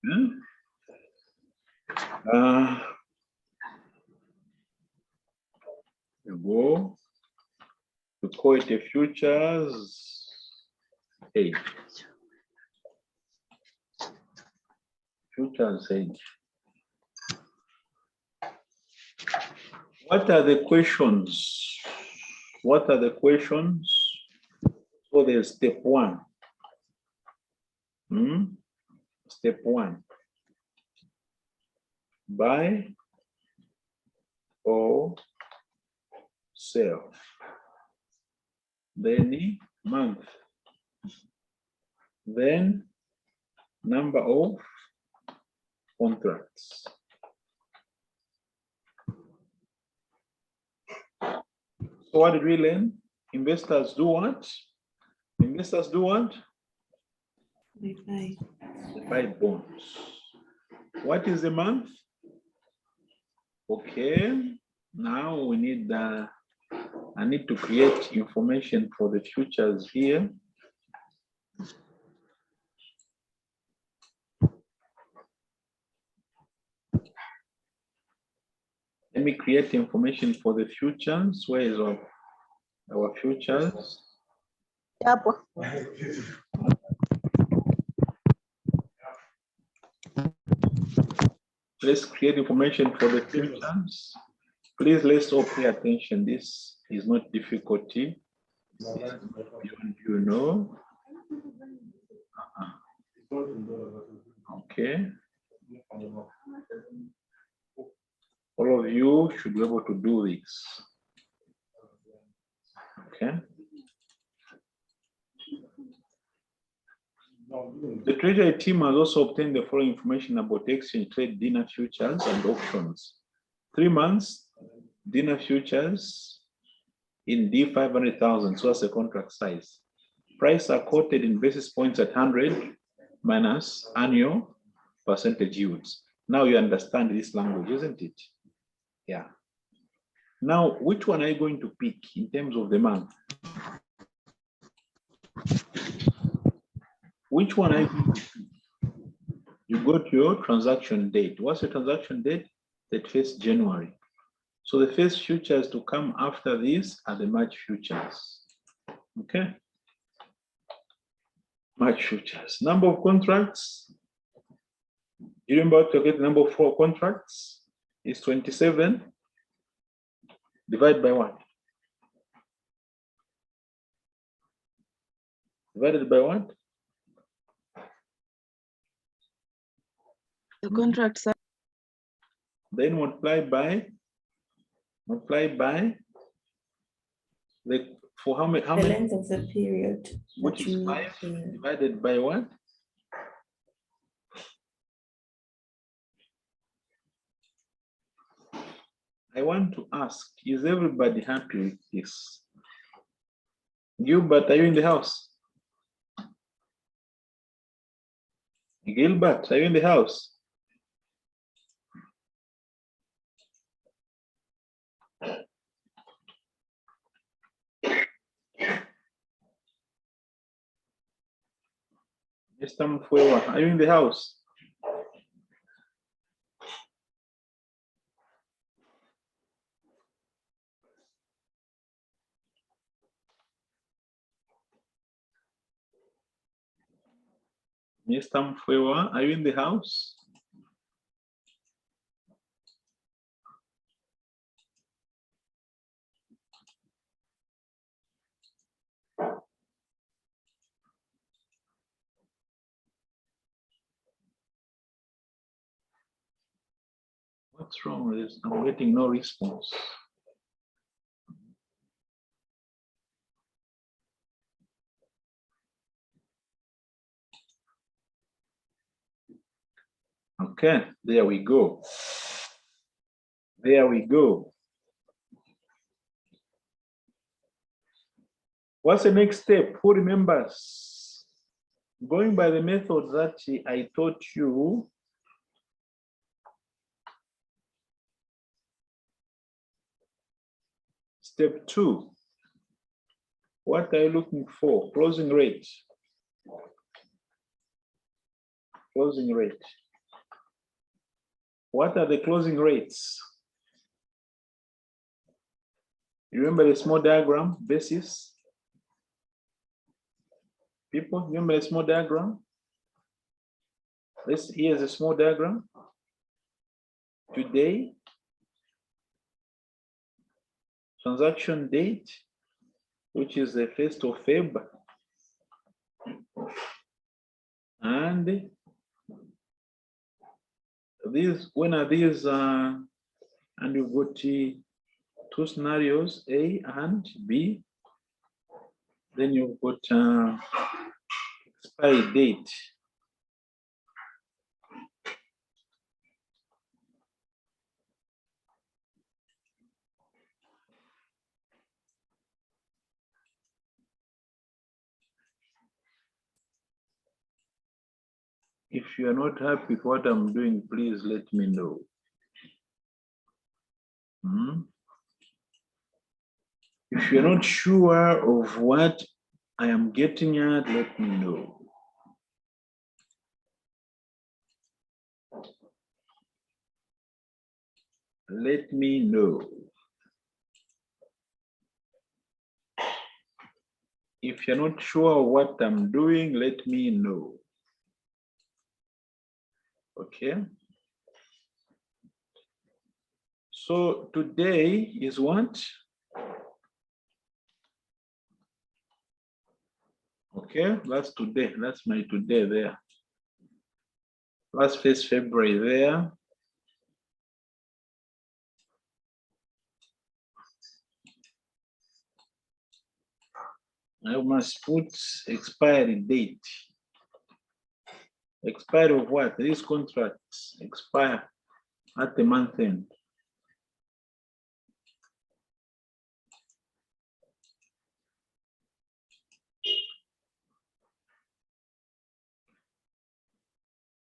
You go to Coite Futures 8. Futures 8. What are the questions? What are the questions? So there's step 1. Step 1. Buy or sell. Then month. Then number of contracts. So what did we learn? Investors do what? Investors do what? They buy. They buy bonds. What is the month? Okay. Now we need I need to create information for the futures here. Let me create information for the futures. Where is our futures? Let's create information for the futures. Please, let's all pay attention. This is not difficulty. You know. Okay. All of you should be able to do this. Okay. The Treasury team has also obtained the following information about exchange trade dinner futures and options. 3 months dinner futures in D 500,000. So that's the contract size. Price are quoted in basis points at 100 minus annual percentage yields. Now you understand this language, isn't it? Yeah. Now, which one are you going to pick in terms of the month? Which one are you going to pick? You got your transaction date. What's the transaction date? 31st January. So the first futures to come after this are the March futures. Okay. March futures. Number of contracts. You remember to get the number of 4 contracts is 27. Divided by what? Divided by what? The contracts are Then multiply by the for how many? The length of the period. Which is 5 divided by what? I want to ask, is everybody happy with this? Gilbert, are you in the house? Gilbert, are you in the house? Mr. Mfwewa, are you in the house? Mr. Mfwewa, are you in the house? What's wrong with this? I'm getting no response. Okay, there we go. There we go. What's the next step? Who remembers? Going by the method that I taught you, step 2. What are you looking for? Closing rate. Closing rate. What are the closing rates? You remember the small diagram basis? People, remember the small diagram? Here's a small diagram. Today, transaction date, which is the 1st of February. And these, when are these? And you've got two scenarios, A and B. Then you've got expiry date. If you are not happy with what I'm doing, please let me know. If you're not sure of what I am getting at, let me know. Let me know. If you're not sure what I'm doing, let me know. Okay. So today is what? Okay, that's today. That's my today there. That's 1st February there. I must put expiry date. Expiry of what? These contracts expire at the month end.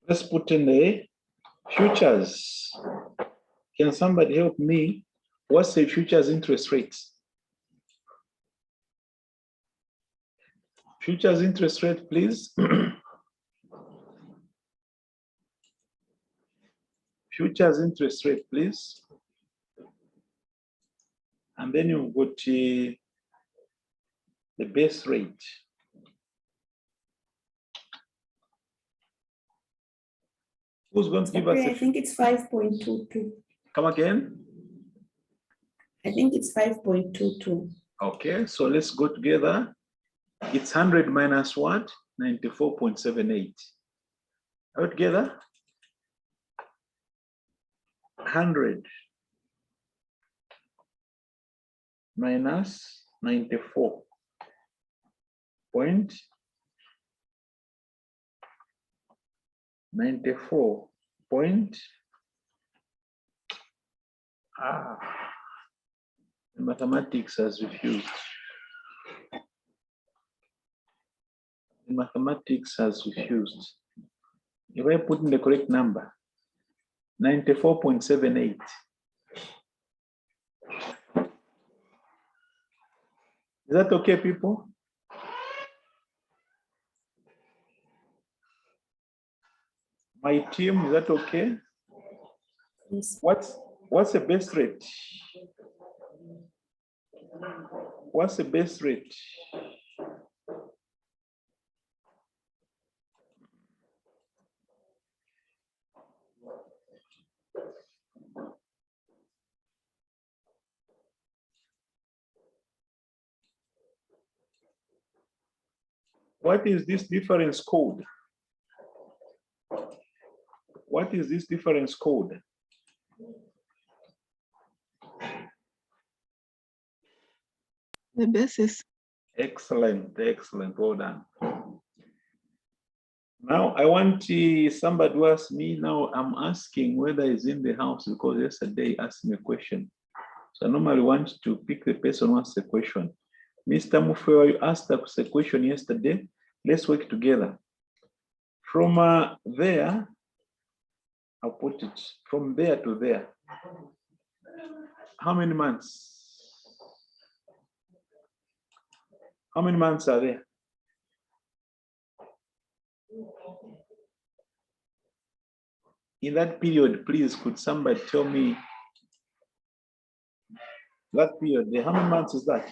Let's put in the futures. Can somebody help me? What's the futures interest rates? Futures interest rate, please. Futures interest rate, please. And then you've got the base rate. Who's going to give us? I think it's 5.22. Come again? I think it's 5.22. Okay, so let's go together. It's 100 minus what? 94.78. All together? 100 minus 94 point 94 point the mathematics has refused. The mathematics has refused. If I put in the correct number, 94.78. Is that okay, people? My team, is that okay? Yes. What's the base rate? What's the base rate? What is this difference code? What is this difference code? The basis. Excellent, excellent, well done. Now I want somebody to ask me. Now I'm asking whether he's in the house because yesterday he asked me a question. So I normally want to pick the person who asked the question. Mr. Mufewa, you asked us a question yesterday. Let's work together. From there, I'll put it from there to there. How many months? How many months are there? In that period, please, could somebody tell me that period? How many months is that?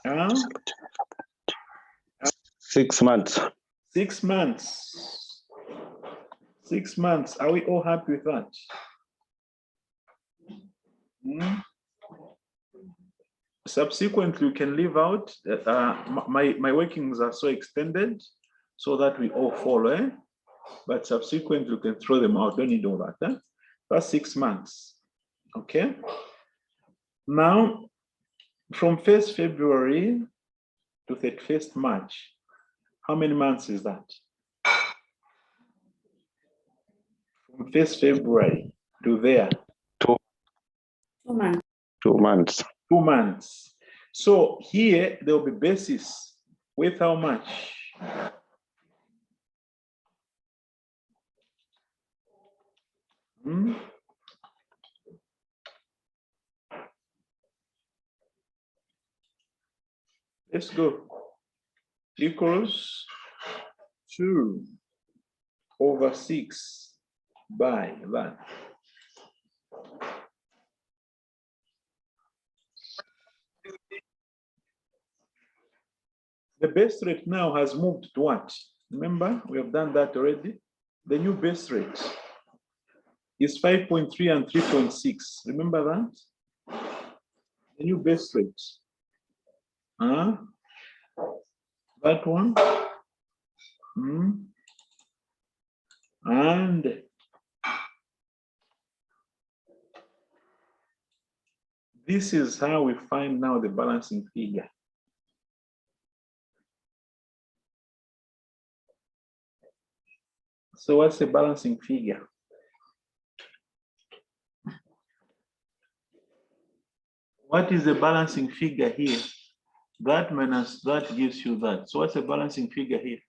Huh? 6 months. 6 months. 6 months. Are we all happy with that? Hmm? Subsequently, you can leave out. My workings are so extended so that we all follow. Eh? But subsequently, you can throw them out. Don't need all that. Eh? That's 6 months. Okay. Now, from 1st February to 31st March, how many months is that? From 1st February to there. 2 months. 2 months. 2 months. So here there will be basis with how much? Hmm? Let's go. Equals 2/6 by that. The base rate now has moved to what? Remember, we have done that already. The new base rate is 5.3 and 3.6. Remember that? The new base rate. That one. And this is how we find now the balancing figure. So what's the balancing figure? What is the balancing figure here? That minus that gives you that. So what's the balancing figure here?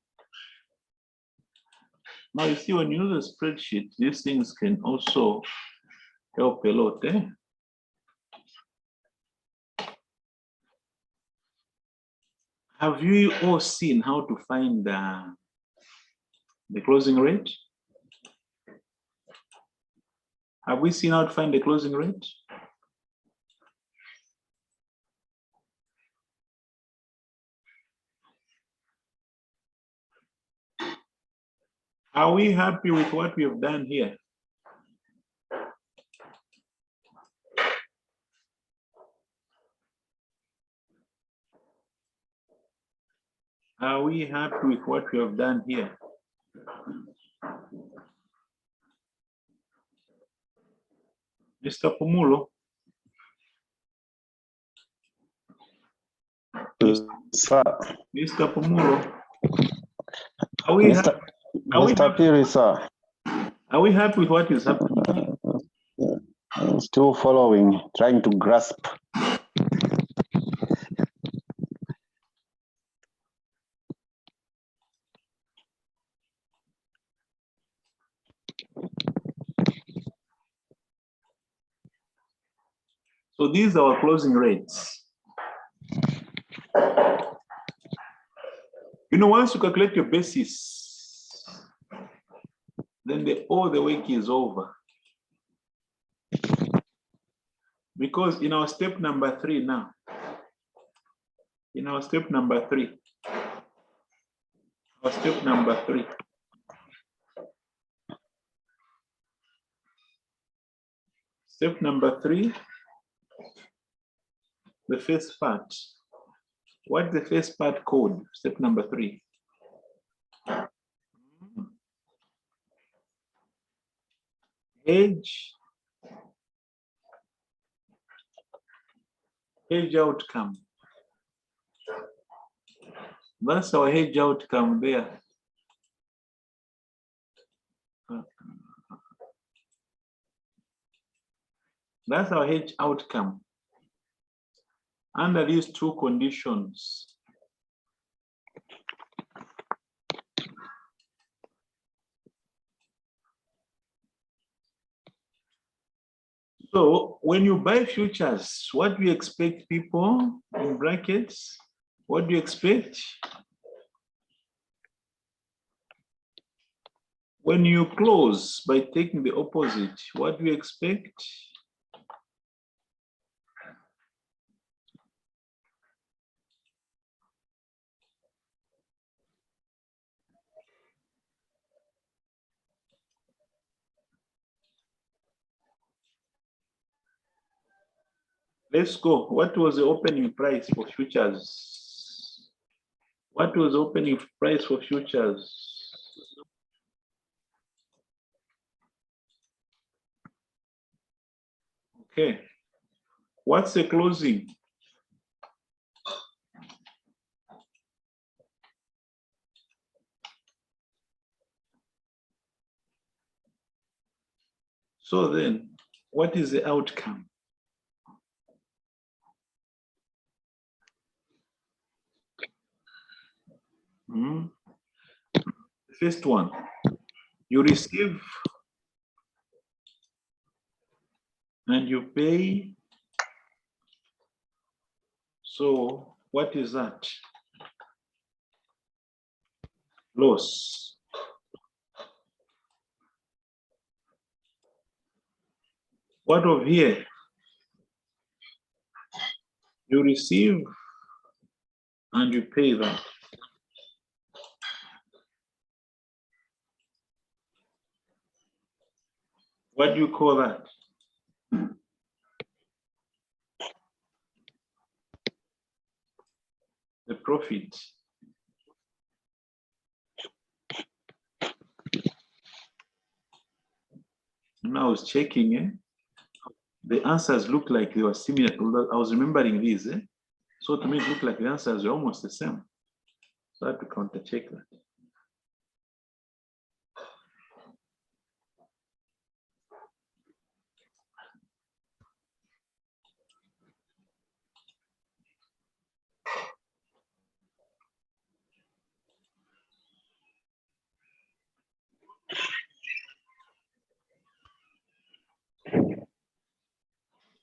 Now you see, when you use a spreadsheet, these things can also help a lot. Eh? Have you all seen how to find the closing rate? Have we seen how to find the closing rate? Are we happy with what we have done here? Are we happy with what we have done here? Mr. Pumulo? Sir, Mr. Pumulo? Are we happy? Mr. Piri, sir. Are we happy with what is happening? Still following, trying to grasp. So these are our closing rates. You know, once you calculate your basis, then all the work is over. Because in our step number 3 now, our step number 3, step number 3, the first part. What's the first part code? Step number 3. Hedge outcome. That's our hedge outcome there. That's our hedge outcome under these 2 conditions. So when you buy futures, what do you expect, people, in brackets? What do you expect? When you close by taking the opposite, what do you expect? Let's go. What was the opening price for futures? What was the opening price for futures? Okay. What's the closing? So then, what is the outcome? First one, you receive and you pay. So what is that? Loss. What of here? You receive and you pay that. What do you call that? The profit. And I was checking, the answers look like they were similar. I was remembering these. So to me, it looked like the answers were almost the same. So I had to counter check that.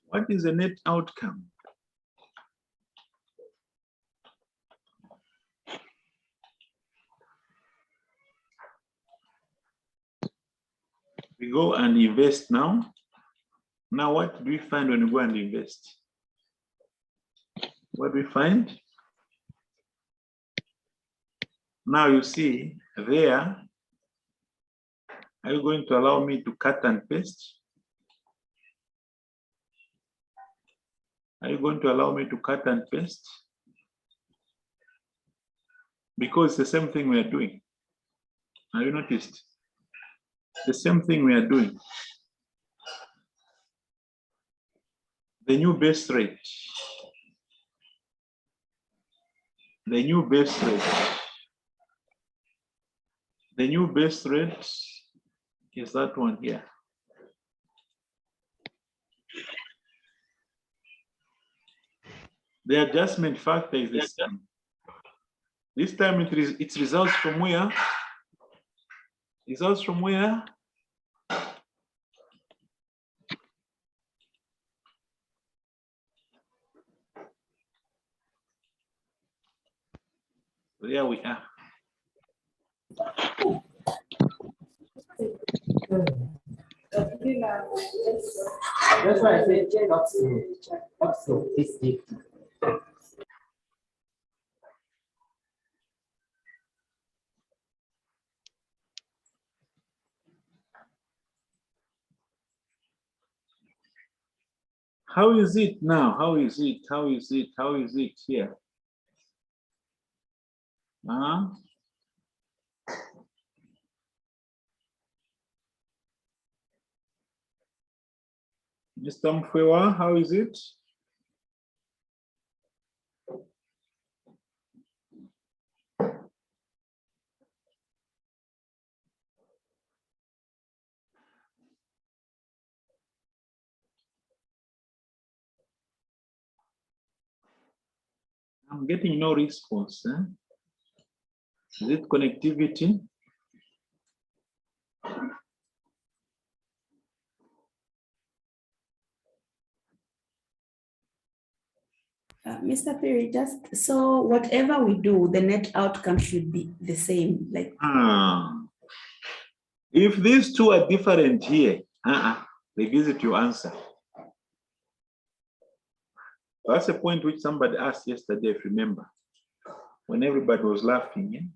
What is the net outcome? We go and invest now. Now, what do we find when we go and invest? What do we find? Now you see there, are you going to allow me to cut and paste? Are you going to allow me to cut and paste? Because it's the same thing we are doing. Have you noticed? The same thing we are doing. The new base rate. The new base rate. The new base rate is that one here. The adjustment factor is the same. This time it results from where? Results from where? There we are. That's why I said check up to this deep. How is it now? How is it? How is it? How is it here? Mr. Mfwewa, how is it? I'm getting no response. Is it connectivity? Mr. Perry, just so whatever we do, the net outcome should be the same. Like If these two are different here, revisit your answer. That's a point which somebody asked yesterday, if you remember, when everybody was laughing.